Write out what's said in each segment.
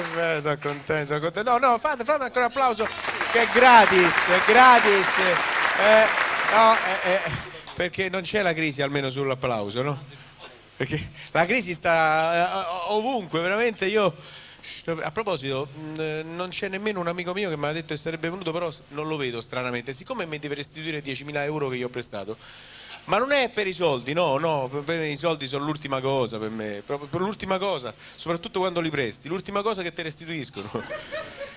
che bello, sono contento, sono contento. No, no, fate ancora un applauso, che è gratis, è gratis. No, perché non c'è la crisi almeno sull'applauso, no? Perché la crisi sta ovunque, veramente io... A proposito, non c'è nemmeno un amico mio che mi ha detto che sarebbe venuto, però non lo vedo stranamente. Siccome mi deve restituire 10.000 euro che gli ho prestato, ma non è per i soldi, no, per me i soldi sono l'ultima cosa per me, proprio per l'ultima cosa, soprattutto quando li presti, l'ultima cosa che ti restituiscono.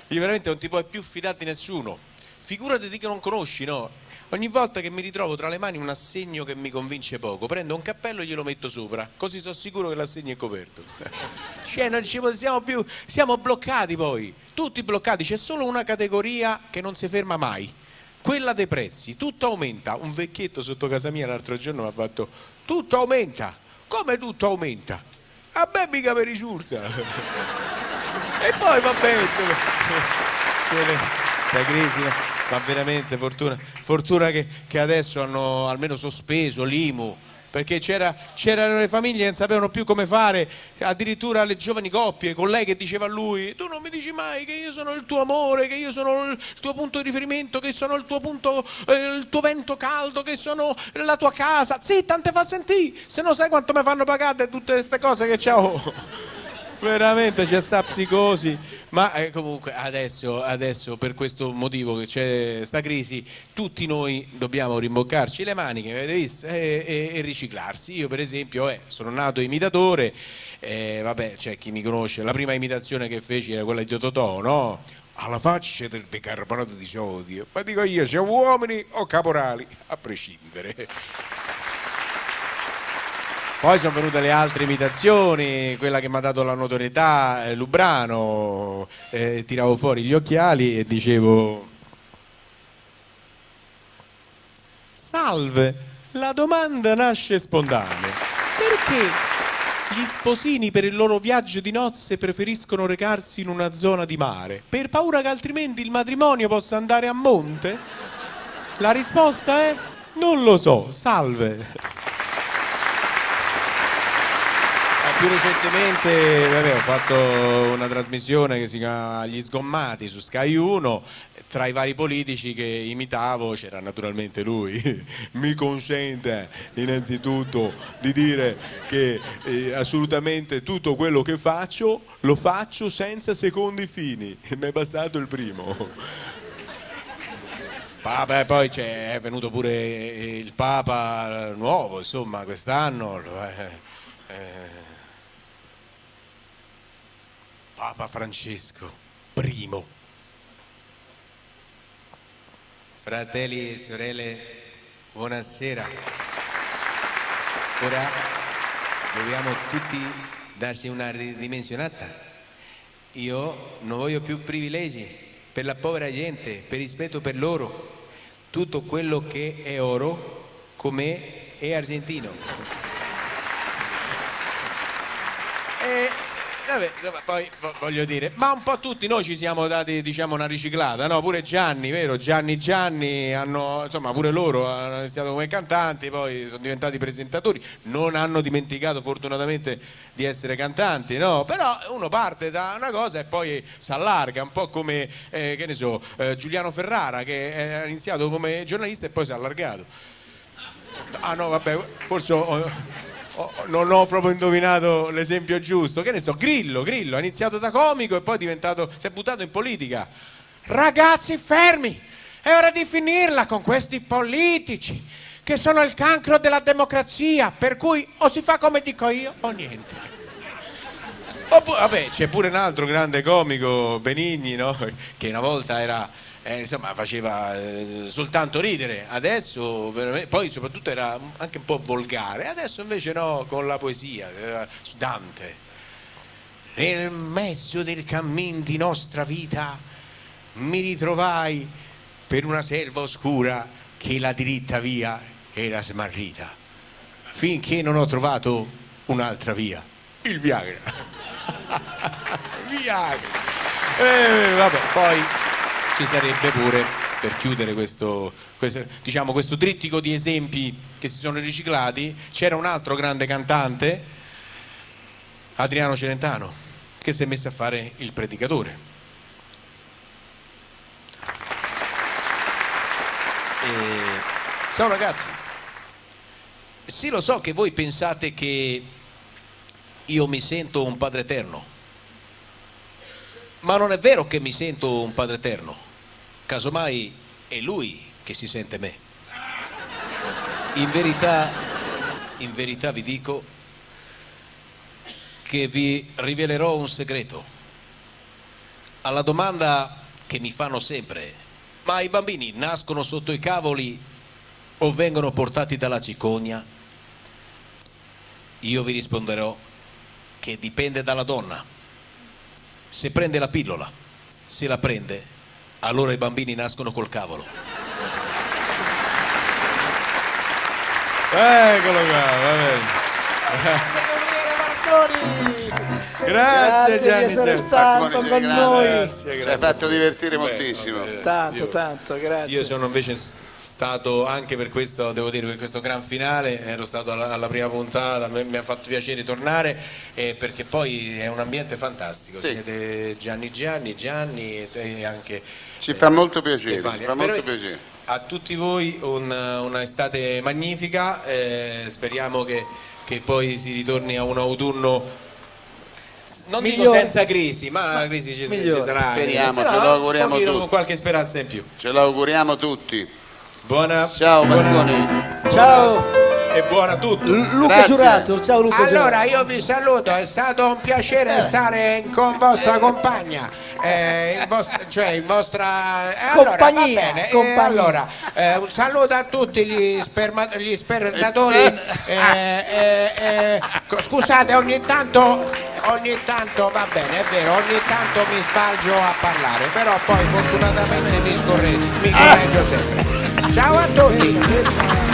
Io veramente non ti puoi più fidare di nessuno, figurati di che non conosci, no? Ogni volta che mi ritrovo tra le mani un assegno che mi convince poco, prendo un cappello e glielo metto sopra, così sono sicuro che l'assegno è coperto. Cioè non ci possiamo più, siamo bloccati poi, tutti bloccati, c'è solo una categoria che non si ferma mai, quella dei prezzi, tutto aumenta. Un vecchietto sotto casa mia l'altro giorno mi ha fatto: tutto aumenta, come tutto aumenta? A me mica mi risulta. E poi vabbè, insomma, sta crisi, ma veramente fortuna che adesso hanno almeno sospeso l'IMU, perché c'erano le famiglie che non sapevano più come fare, addirittura le giovani coppie, con lei che diceva a lui: tu non mi dici mai che io sono il tuo amore, che io sono il tuo punto di riferimento, che sono il tuo punto, il tuo vento caldo, che sono la tua casa. Zitta, non te fa sentire, se no sai quanto mi fanno pagare tutte queste cose che c'ho. Veramente c'è sta psicosi, ma comunque adesso per questo motivo che c'è sta crisi, tutti noi dobbiamo rimboccarci le maniche, avete visto? E riciclarsi. Io per esempio sono nato imitatore, vabbè, c'è chi mi conosce, la prima imitazione che feci era quella di Totò, no? Alla faccia del bicarbonato di sodio, ma dico io, siamo uomini o caporali, a prescindere. Poi sono venute le altre imitazioni, quella che mi ha dato la notorietà, Lubrano, tiravo fuori gli occhiali e dicevo: salve, la domanda nasce spontanea. Perché gli sposini per il loro viaggio di nozze preferiscono recarsi in una zona di mare? Per paura che altrimenti il matrimonio possa andare a monte? La risposta è: non lo so, salve. Più recentemente ho fatto una trasmissione che si chiama Gli Sgommati su Sky 1, tra i vari politici che imitavo c'era naturalmente lui. Mi consente innanzitutto di dire che assolutamente tutto quello che faccio lo faccio senza secondi fini, mi è bastato il primo. Papa, poi è venuto pure il Papa nuovo, insomma, quest'anno. Papa Francesco I. Fratelli e sorelle, buonasera. Ora dobbiamo tutti darci una ridimensionata. Io non voglio più privilegi per la povera gente, per rispetto per loro. Tutto quello che è oro, com'è, è argentino. Vabbè, insomma, poi voglio dire, ma un po' tutti noi ci siamo dati, diciamo, una riciclata, no? Pure Gianni, vero? Gianni hanno, insomma, pure loro hanno iniziato come cantanti, poi sono diventati presentatori, non hanno dimenticato fortunatamente di essere cantanti, no? Però uno parte da una cosa e poi si allarga, un po' come, che ne so, Giuliano Ferrara, che ha iniziato come giornalista e poi si è allargato. Ah no, vabbè, forse... non ho proprio indovinato l'esempio giusto, che ne so, Grillo ha iniziato da comico e poi si è buttato in politica. Ragazzi, fermi, è ora di finirla con questi politici che sono il cancro della democrazia, per cui o si fa come dico io o niente. Oppure, vabbè, c'è pure un altro grande comico, Benigni, no? Che una volta era insomma, faceva soltanto ridere, adesso poi soprattutto era anche un po' volgare, adesso invece no, con la poesia, su Dante. Nel mezzo del cammin di nostra vita mi ritrovai per una selva oscura che la diritta via era smarrita, finché non ho trovato un'altra via, il Viagra. Viagra. Vabbè, poi ci sarebbe pure, per chiudere questo trittico di esempi che si sono riciclati, c'era un altro grande cantante, Adriano Celentano, che si è messo a fare il predicatore. Ciao ragazzi, sì, lo so che voi pensate che io mi sento un Padre Eterno, ma non è vero che mi sento un Padre Eterno, casomai è Lui che si sente me. In verità vi dico che vi rivelerò un segreto. Alla domanda che mi fanno sempre: ma i bambini nascono sotto i cavoli o vengono portati dalla cicogna? Io vi risponderò che dipende dalla donna. Se prende la pillola, se la prende, allora i bambini nascono col cavolo. Eccolo qua, va bene. Grazie Gianni di essere stato con noi. Ci hai fatto divertire moltissimo. Tanto, grazie. Io sono invece stato, anche per questo, devo dire, per questo gran finale, ero stato alla prima puntata, mi ha fatto piacere tornare, perché poi è un ambiente fantastico. Sì. Siete Gianni e anche Ci fa molto piacere, Stefania. ci fa molto piacere. A tutti voi un'estate magnifica, speriamo che poi si ritorni a un autunno, non dico senza crisi, ma la crisi ci sarà. Speriamo, però ce lo auguriamo tutti. Con qualche speranza in più. Ce lo auguriamo tutti. Ciao Marconi. Ciao e buona a tutti. Luca Grazie. Giurato, ciao Luca Allora Giurato. io vi saluto, è stato un piacere stare con vostra compagna, cioè in vostra allora, va Compagnia, bene. compagnia. Allora, un saluto a tutti gli spermatori. Scusate, ogni tanto va bene, è vero, ogni tanto mi sbalgio a parlare, però poi fortunatamente mi correggio sempre. Ciao a tutti.